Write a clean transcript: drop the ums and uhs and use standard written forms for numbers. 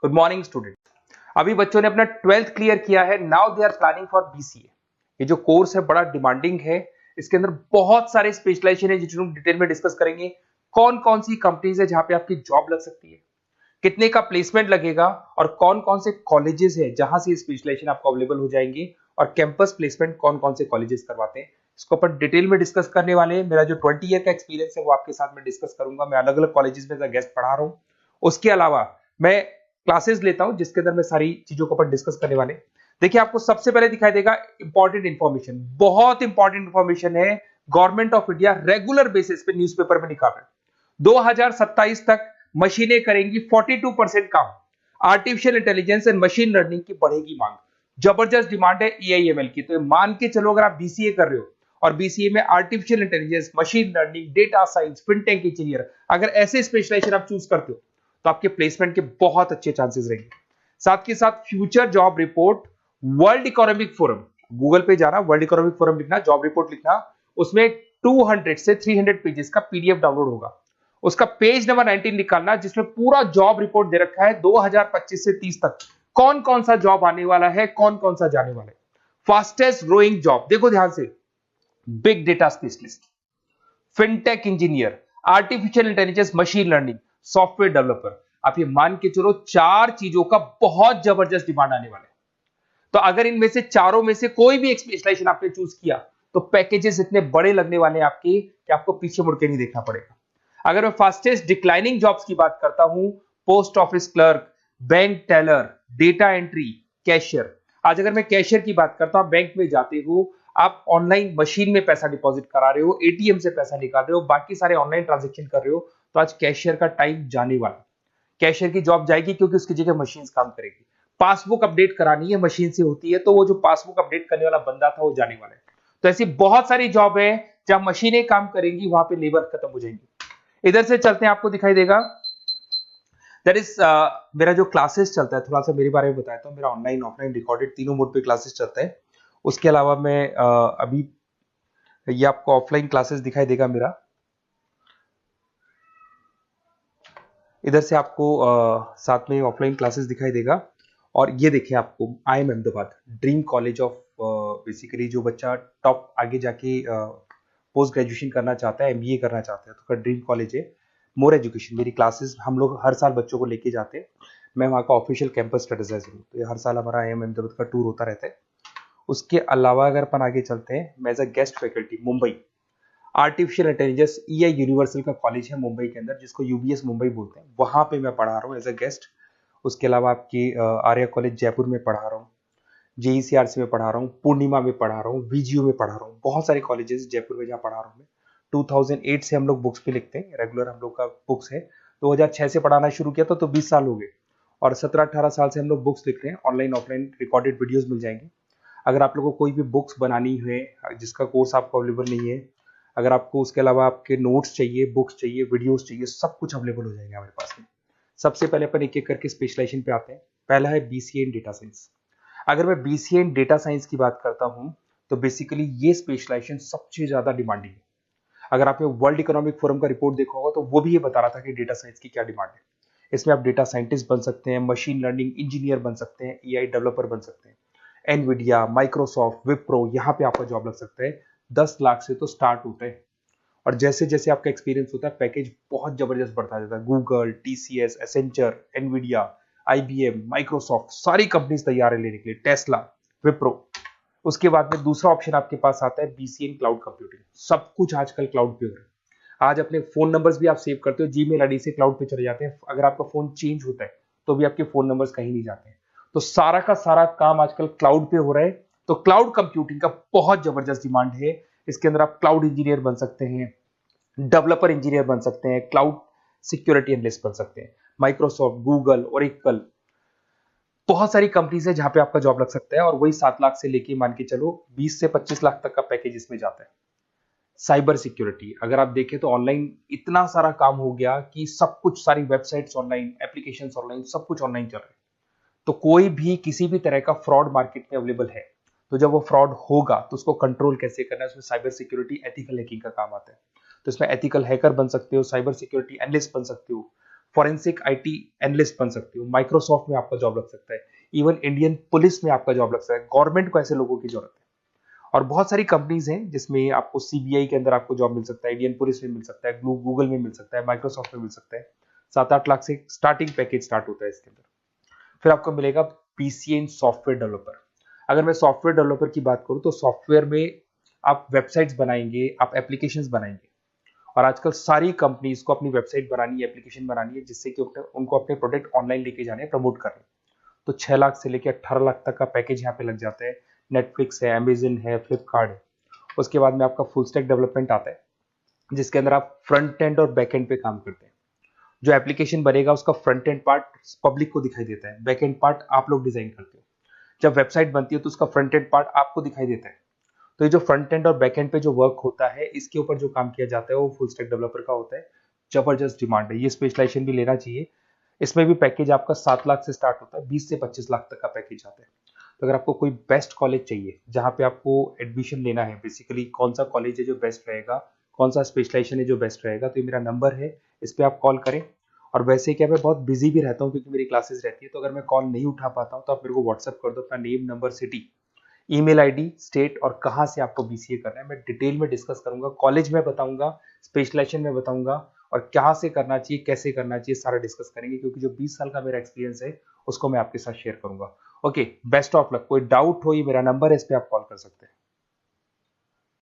Good morning student. अभी बच्चों ने अपना 12th क्लियर किया है, now they are planning for BCA. ये जो कोर्स है बड़ा डिमांडिंग है, इसके अंदर बहुत सारे स्पेशलाइजेशन है जिनको डिटेल में डिस्कस करेंगे। कौन कौन सी कंपनीज है जहां पे आपकी जॉब लग सकती है, कितने का प्लेसमेंट लगेगा और कौन कौन से कॉलेजेस है जहां से स्पेशलाइजेशन आपको अवेलेबल हो जाएंगे और कैंपस प्लेसमेंट कौन कौन से कॉलेजेस करवाते हैं, इसको अपन डिटेल में डिस्कस करने वाले हैं। मेरा जो 20 ईयर का एक्सपीरियंस है वो आपके साथ में डिस्कस करूंगा। मैं अलग अलग कॉलेजेस में गेस्ट पढ़ा रहा हूँ, उसके अलावा मैं क्लासेस लेता हूं जिसके अंदर मैं सारी चीजों को अपन डिस्कस करने वाले। देखिए, आपको सबसे पहले दिखाई देगा इंपॉर्टेंट इंफॉर्मेशन, बहुत इंपॉर्टेंट इंफॉर्मेशन है। Government of India regular basis पे न्यूज़पेपर में निकाल रहा है 2027 तक मशीनें करेंगी 42% काम। Artificial intelligence and machine learning की बढ़ेगी मांग, जबरदस्त डिमांड है एआईएमएल की। तो मान के चलो, अगर आप बीसीए कर रहे हो और बीसीए में artificial intelligence, machine learning, data science, fintech engineer, अगर ऐसे स्पेशलाइजेशन आप चूज करते हो तो आपके प्लेसमेंट के बहुत अच्छे चांसेस रहेंगे। साथ के साथ future job report, world economic forum, Google पे जाना, वर्ल्ड इकोनॉमिक फोरम लिखना, जॉब रिपोर्ट लिखना, उसमें 200 से 300 पेजेस का पीडीएफ डाउनलोड होगा। उसका पेज नंबर 19 निकालना, जिसमें पूरा जॉब रिपोर्ट दे रखा है 2025 से 30 तक कौन कौन सा जॉब आने वाला है, कौन कौन सा जाने वाला है। फास्टेस्ट ग्रोइंग जॉब, देखो ध्यान से, big data specialist, fintech engineer, artificial intelligence, machine learning, software developer. आप ये मान के चलो 4 चीजों का बहुत जबरदस्त डिमांड आने वाला है। तो अगर इनमें से चारों में से कोई भी एक स्पेशलाइजेशन आपने चूज किया तो पैकेजेस इतने बड़े लगने वाले हैं आपके कि आपको पीछे मुड़ के नहीं देखना पड़ेगा। अगर मैं फास्टेस्ट डिक्लाइनिंग जॉब्स की बात करता हूं, post office clerk, bank teller, data entry, cashier. आज अगर मैं कैशियर की बात करता हूं, बैंक में जाते हो, आप ऑनलाइन मशीन में पैसा डिपॉजिट करा रहे हो, एटीएम से पैसा निकाल रहे हो, बाकी सारे ऑनलाइन ट्रांजेक्शन कर रहे हो, तो आज कैशियर का टाइम जाने वाला। कैशियर की जॉब जाएगी क्योंकि उसकी जगह मशीन काम करेगी। पासबुक अपडेट करानी है, मशीन से होती है, तो वो जो पासबुक अपडेट करने वाला बंदा था वो जाने वाला है। तो ऐसी बहुत सारी जॉब है जहां मशीनें काम करेंगी, वहां पे लेबर खत्म हो जाएंगी। इधर से चलते हैं, आपको दिखाई देगा दैट इज मेरा जो क्लासेस चलता है, थोड़ा सा मेरे बारे में बताता हूँ। मेरा ऑनलाइन ऑफलाइन रिकॉर्डेड तीनों मोड पे क्लासेस चलता है। उसके अलावा मैं अभी ये आपको ऑफलाइन क्लासेस दिखाई देगा मेरा। इधर से आपको साथ में ऑफलाइन क्लासेस दिखाई देगा। और ये देखिए, आपको IIM Ahmedabad, dream college of, basically जो बच्चा टॉप आगे जाके पोस्ट ग्रेजुएशन करना चाहता है, एमबीए करना चाहता है, तो ड्रीम कॉलेज है। मोर एजुकेशन, मेरी क्लासेस हम लोग हर साल बच्चों को लेके जाते हैं। मैं वहाँ का ऑफिशियल कैंपस स्ट्रेटेजाइजर हूँ, तो ये हर साल हमारा IIM अहमदाबाद का टूर होता रहता है। उसके अलावा अगर अपन आगे चलते हैं, मैं as a guest faculty Mumbai artificial intelligence EI universal का कॉलेज है मुंबई के अंदर, जिसको UBS मुंबई बोलते हैं, वहां पे मैं पढ़ा रहा हूँ एज अ गेस्ट। उसके अलावा आपकी आर्या कॉलेज जयपुर में पढ़ा रहा हूँ, JECRC में पढ़ा रहा हूँ, पूर्णिमा में पढ़ा रहा हूँ, VGU में पढ़ा रहा हूँ। बहुत सारे कॉलेजेस जयपुर में जहाँ पढ़ा रहा हूँ मैं। 2008 से हम लोग बुक्स पे लिखते हैं, रेगुलर हम लोग का बुक्स है। 2006 से पढ़ाना शुरू किया था, तो 20 साल हो गए। और 17-18 साल से हम लोग बुक्स लिख रहे हैं, ऑनलाइन ऑफलाइन रिकॉर्डेड वीडियोस मिल जाएंगे। अगर आप लोगों को कोई भी बुक्स बनानी है जिसका कोर्स आपको अवेलेबल नहीं है, अगर आपको उसके अलावा आपके नोट्स चाहिए, बुक्स चाहिए, वीडियोस चाहिए, सब कुछ अवेलेबल हो जाएगा हमारे पास में। सबसे पहले अपन एक एक करके स्पेशलाइजेशन पे आते हैं। पहला है BCA इन डेटा साइंस। अगर मैं BCA इन डेटा साइंस की बात करता हूं तो बेसिकली ये स्पेशलाइजेशन सबसे ज्यादा डिमांडिंग है। अगर आपने वर्ल्ड इकोनॉमिक फोरम का रिपोर्ट देखा होगा तो वो भी ये बता रहा था कि डेटा साइंस की क्या डिमांड है। इसमें आप डेटा साइंटिस्ट बन सकते हैं, मशीन लर्निंग इंजीनियर बन सकते हैं, AI डेवलपर बन सकते हैं। एनवीडिया, माइक्रोसॉफ्ट, विप्रो, यहाँ पे आपका जॉब लग सकता है। 10 लाख से तो स्टार्ट होता है, और जैसे जैसे आपका एक्सपीरियंस होता है पैकेज बहुत जबरदस्त बढ़ता जाता है। Google, TCS, Accenture, Nvidia, IBM, Microsoft, सारी कंपनीज तैयार है लेने के लिए, टेस्ला, विप्रो। उसके बाद में दूसरा ऑप्शन आपके पास आता है BCA इन क्लाउड कंप्यूटिंग। सब कुछ आजकल क्लाउड पे हो रहा है। आज अपने फोन नंबर्स भी आप सेव करते हो, जीमेल आईडी से क्लाउड पे चले जाते हैं। अगर आपका फोन चेंज होता है तो भी आपके फोन नंबर्स कहीं नहीं जाते हैं। तो सारा का सारा काम आजकल क्लाउड पे हो रहा है। तो क्लाउड कंप्यूटिंग का बहुत जबरदस्त डिमांड है। इसके अंदर आप क्लाउड इंजीनियर बन सकते हैं, डेवलपर इंजीनियर बन सकते हैं, क्लाउड सिक्योरिटी एनालिस्ट बन सकते हैं। माइक्रोसॉफ्ट, गूगल, ओरेकल, बहुत सारी कंपनीज है जहां पे आपका जॉब लग सकता है। और वही 7 लाख से लेके मान के चलो 20 से 25 लाख तक का पैकेज इसमें जाता है। साइबर सिक्योरिटी, अगर आप देखें तो ऑनलाइन इतना सारा काम हो गया कि सब कुछ, सारी वेबसाइट्स ऑनलाइन, एप्लीकेशंस ऑनलाइन, सब कुछ ऑनलाइन चल रहा है। तो कोई भी किसी भी तरह का फ्रॉड मार्केट में अवेलेबल है, तो जब वो फ्रॉड होगा तो उसको कंट्रोल कैसे करना है, उसमें साइबर सिक्योरिटी, एथिकल हैकिंग का काम आता है। तो इसमें एथिकल हैकर बन सकते हो, साइबर सिक्योरिटी एनालिस्ट बन सकते हो, फॉरेंसिक आईटी एनालिस्ट बन सकते हो, माइक्रोसॉफ्ट में आपका जॉब लग सकता है, इवन इंडियन पुलिस में आपका जॉब लग सकता है। गवर्नमेंट को ऐसे लोगों की जरूरत है। और बहुत सारी कंपनीज हैं जिसमें आपको सीबीआई के अंदर आपको जॉब मिल सकता है, इंडियन पुलिस में मिल सकता है, गूगल में मिल सकता है, माइक्रोसॉफ्ट में मिल सकता है। 7-8 लाख से स्टार्टिंग पैकेज स्टार्ट होता है इसके अंदर। फिर आपको मिलेगा पीसीए इन सॉफ्टवेयर डेवलपर। अगर मैं सॉफ्टवेयर डेवलपर की बात करूं तो सॉफ्टवेयर में आप वेबसाइट्स बनाएंगे, आप एप्लीकेशंस बनाएंगे। और आजकल सारी कंपनीज को अपनी वेबसाइट बनानी है, एप्लीकेशन बनानी है, जिससे कि उनको अपने प्रोडक्ट ऑनलाइन लेके जाने, प्रमोट करने। तो 6 लाख से लेकर 18 लाख तक का पैकेज यहाँ पे लग जाता है। नेटफ्लिक्स है, अमेजन है, फ्लिपकार्ट है। उसके बाद में आपका फुल स्टैक डेवलपमेंट आता है, जिसके अंदर आप फ्रंट एंड और बैक एंड पे काम करते हैं। जो एप्लीकेशन बनेगा उसका फ्रंट एंड पार्ट पब्लिक को दिखाई देता है, बैक एंड पार्ट आप लोग डिजाइन करते हो। जब वेबसाइट बनती है तो उसका फ्रंट एंड पार्ट आपको दिखाई देता है। तो ये जो फ्रंट एंड और बैक एंड पे जो वर्क होता है, इसके ऊपर जो काम किया जाता है वो फुल स्टैक डेवलपर का होता है। जबरदस्त डिमांड है, ये स्पेशलाइजेशन भी लेना चाहिए। इसमें भी पैकेज आपका 7 लाख से स्टार्ट होता है, 20 से 25 लाख तक का पैकेज आता है। तो अगर आपको कोई बेस्ट कॉलेज चाहिए जहाँ पे आपको एडमिशन लेना है, बेसिकली कौन सा कॉलेज है जो बेस्ट रहेगा, कौन सा स्पेशलाइजेशन है जो बेस्ट रहेगा, तो ये मेरा नंबर है, इस पर आप कॉल करें। और वैसे क्या, मैं बहुत बिजी भी रहता हूँ क्योंकि मेरी क्लासेस रहती है, तो अगर मैं कॉल नहीं उठा पाता हूँ तो आप मेरे को व्हाट्सअप कर दो अपना name, number, city, email ID, state और कहाँ से आपको बीसीए करना है। मैं डिटेल में डिस्कस करूंगा, कॉलेज में बताऊंगा, स्पेशलाइजेशन में बताऊंगा, और कहाँ से करना चाहिए, कैसे करना चाहिए, सारा डिस्कस करेंगे, क्योंकि जो 20 साल का मेरा एक्सपीरियंस है उसको मैं आपके साथ शेयर करूंगा। Okay, best of luck. कोई डाउट हो, ये मेरा नंबर है, इस पर आप कॉल कर सकते हैं।